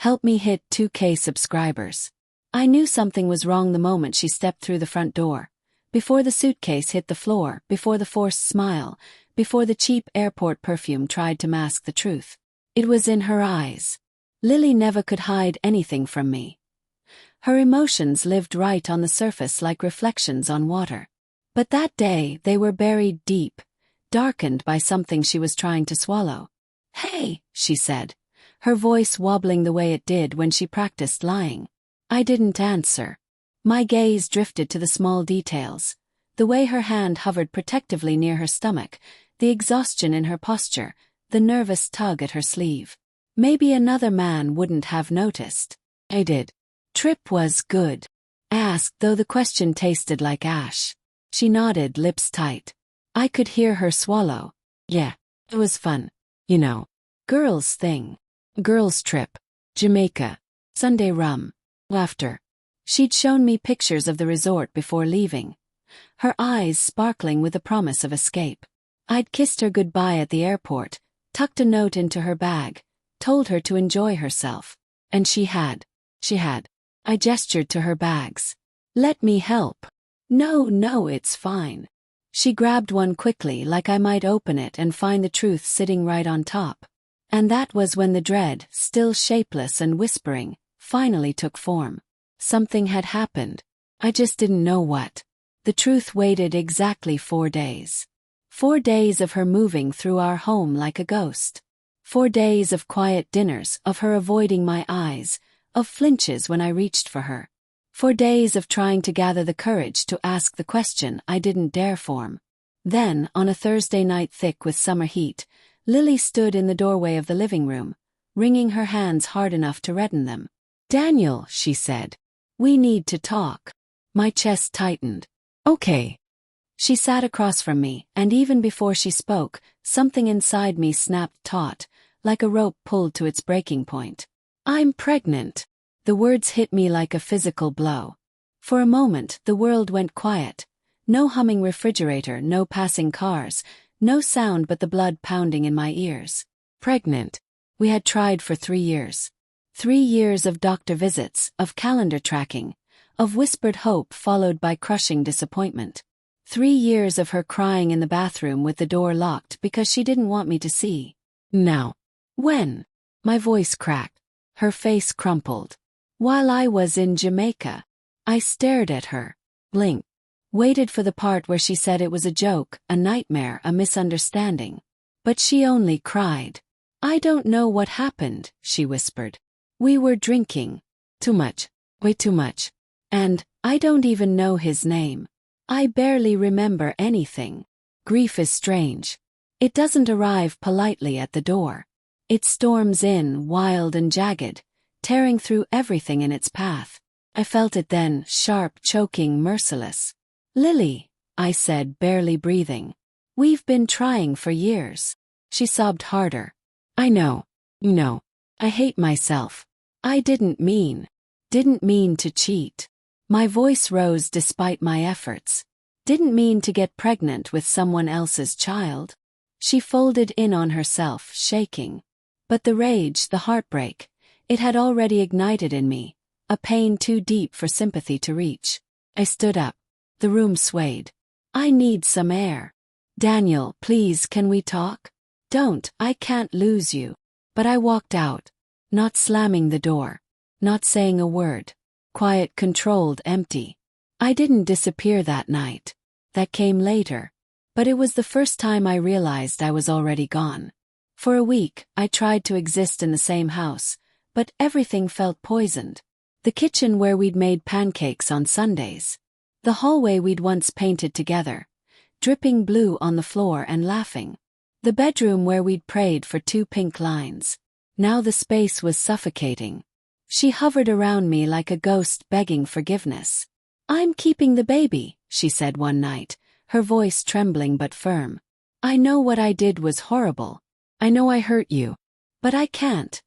Help me hit 2K subscribers. I knew something was wrong the moment she stepped through the front door. Before the suitcase hit the floor, before the forced smile, before the cheap airport perfume tried to mask the truth. It was in her eyes. Lily never could hide anything from me. Her emotions lived right on the surface like reflections on water. But that day they were buried deep, darkened by something she was trying to swallow. "Hey," she said, her voice wobbling the way it did when she practiced lying. I didn't answer. My gaze drifted to the small details, the way her hand hovered protectively near her stomach, the exhaustion in her posture, the nervous tug at her sleeve. Maybe another man wouldn't have noticed. I did. "Trip was good?" I asked, though the question tasted like ash. She nodded, lips tight. I could hear her swallow. "Yeah, it was fun. You know. Girls' thing. Girls' trip. Jamaica. Sunday rum. Laughter." She'd shown me pictures of the resort before leaving, her eyes sparkling with the promise of escape. I'd kissed her goodbye at the airport, tucked a note into her bag, told her to enjoy herself. And she had. I gestured to her bags. "Let me help." No, it's fine." She grabbed one quickly like I might open it and find the truth sitting right on top. And that was when the dread, still shapeless and whispering, finally took form. Something had happened. I just didn't know what. The truth waited exactly 4 days. 4 days of her moving through our home like a ghost. 4 days of quiet dinners, of her avoiding my eyes, of flinches when I reached for her. 4 days of trying to gather the courage to ask the question I didn't dare form. Then, on a Thursday night thick with summer heat, Lily stood in the doorway of the living room, wringing her hands hard enough to redden them. "Daniel," she said, "we need to talk." My chest tightened. "Okay." She sat across from me, and even before she spoke, something inside me snapped taut, like a rope pulled to its breaking point. "I'm pregnant." The words hit me like a physical blow. For a moment, the world went quiet. No humming refrigerator, no passing cars, no sound but the blood pounding in my ears. Pregnant. We had tried for 3 years. 3 years of doctor visits, of calendar tracking, of whispered hope followed by crushing disappointment. 3 years of her crying in the bathroom with the door locked because she didn't want me to see. Now. When? My voice cracked. Her face crumpled. While I was in Jamaica. I stared at her, blinked, waited for the part where she said it was a joke, a nightmare, a misunderstanding. But she only cried. "I don't know what happened," she whispered. "We were drinking. Too much. Way too much. And, I don't even know his name. I barely remember anything." Grief is strange. It doesn't arrive politely at the door. It storms in, wild and jagged, tearing through everything in its path. I felt it then, sharp, choking, merciless. "Lily," I said, barely breathing. "We've been trying for years." She sobbed harder. "I know. You know. I hate myself. I didn't mean to cheat." My voice rose despite my efforts. "Didn't mean to get pregnant with someone else's child." She folded in on herself, shaking. But the rage, the heartbreak, it had already ignited in me, a pain too deep for sympathy to reach. I stood up. The room swayed. "I need some air. Daniel, please, can we talk?" "Don't, I can't lose you." But I walked out, not slamming the door, not saying a word. Quiet, controlled, empty. I didn't disappear that night. That came later. But it was the first time I realized I was already gone. For a week, I tried to exist in the same house, but everything felt poisoned. The kitchen where we'd made pancakes on Sundays. The hallway we'd once painted together, dripping blue on the floor and laughing. The bedroom where we'd prayed for 2 pink lines. Now the space was suffocating. She hovered around me like a ghost begging forgiveness. "I'm keeping the baby," she said one night, her voice trembling but firm. "I know what I did was horrible. I know I hurt you. But I can't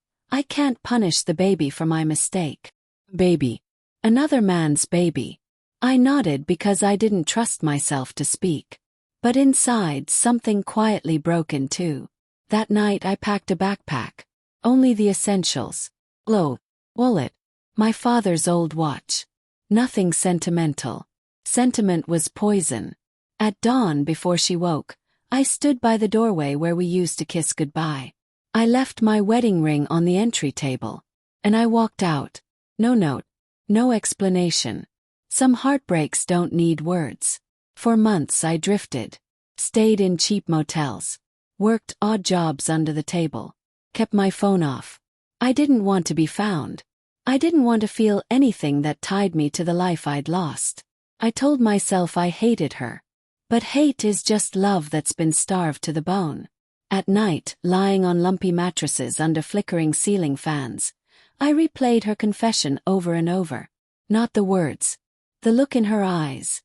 punish the baby for my mistake." Baby. Another man's baby. I nodded because I didn't trust myself to speak. But inside, something quietly broke in two. That night I packed a backpack. Only the essentials. Low. Wallet. My father's old watch. Nothing sentimental. Sentiment was poison. At dawn, before she woke, I stood by the doorway where we used to kiss goodbye. I left my wedding ring on the entry table. And I walked out. No note. No explanation. Some heartbreaks don't need words. For months I drifted. Stayed in cheap motels. Worked odd jobs under the table. Kept my phone off. I didn't want to be found. I didn't want to feel anything that tied me to the life I'd lost. I told myself I hated her. But hate is just love that's been starved to the bone. At night, lying on lumpy mattresses under flickering ceiling fans, I replayed her confession over and over. Not the words. The look in her eyes.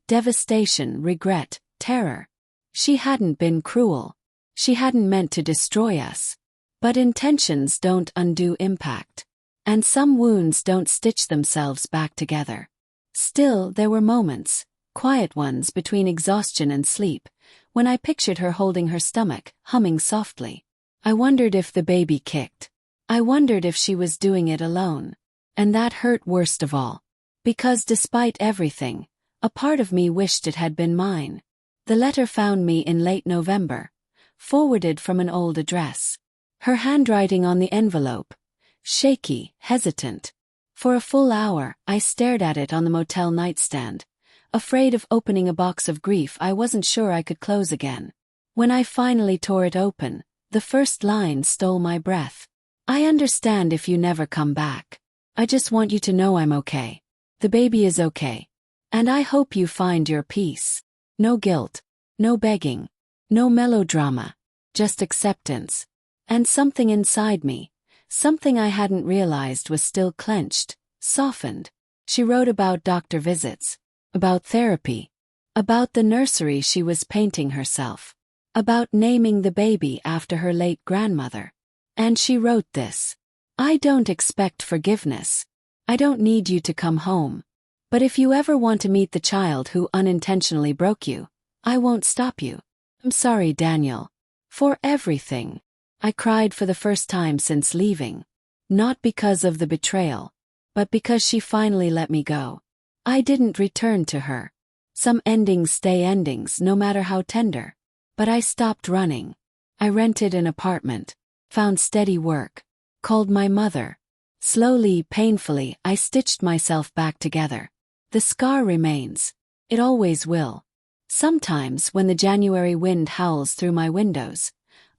Devastation, regret, terror. She hadn't been cruel. She hadn't meant to destroy us. But intentions don't undo impact. And some wounds don't stitch themselves back together. Still, there were moments, quiet ones between exhaustion and sleep, when I pictured her holding her stomach, humming softly. I wondered if the baby kicked. I wondered if she was doing it alone. And that hurt worst of all. Because despite everything, a part of me wished it had been mine. The letter found me in late November, forwarded from an old address. Her handwriting on the envelope. Shaky, hesitant. For a full hour, I stared at it on the motel nightstand, afraid of opening a box of grief I wasn't sure I could close again. When I finally tore it open, the first line stole my breath. I understand if you never come back. I just want you to know I'm okay. The baby is okay. And I hope you find your peace. No guilt. No begging. No melodrama. Just acceptance. And something inside me. Something I hadn't realized was still clenched, softened. She wrote about doctor visits, about therapy, about the nursery she was painting herself, about naming the baby after her late grandmother. And she wrote this. I don't expect forgiveness. I don't need you to come home. But if you ever want to meet the child who unintentionally broke you, I won't stop you. I'm sorry, Daniel. For everything. I cried for the first time since leaving. Not because of the betrayal, but because she finally let me go. I didn't return to her. Some endings stay endings no matter how tender. But I stopped running. I rented an apartment, found steady work, called my mother. Slowly, painfully, I stitched myself back together. The scar remains. It always will. Sometimes when the January wind howls through my windows,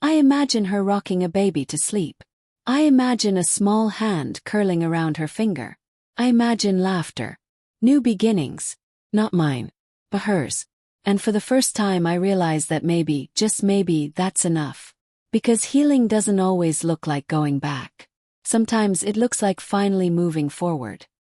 I imagine her rocking a baby to sleep. I imagine a small hand curling around her finger. I imagine laughter. New beginnings. Not mine, but hers. And for the first time I realize that maybe, just maybe, that's enough. Because healing doesn't always look like going back. Sometimes it looks like finally moving forward.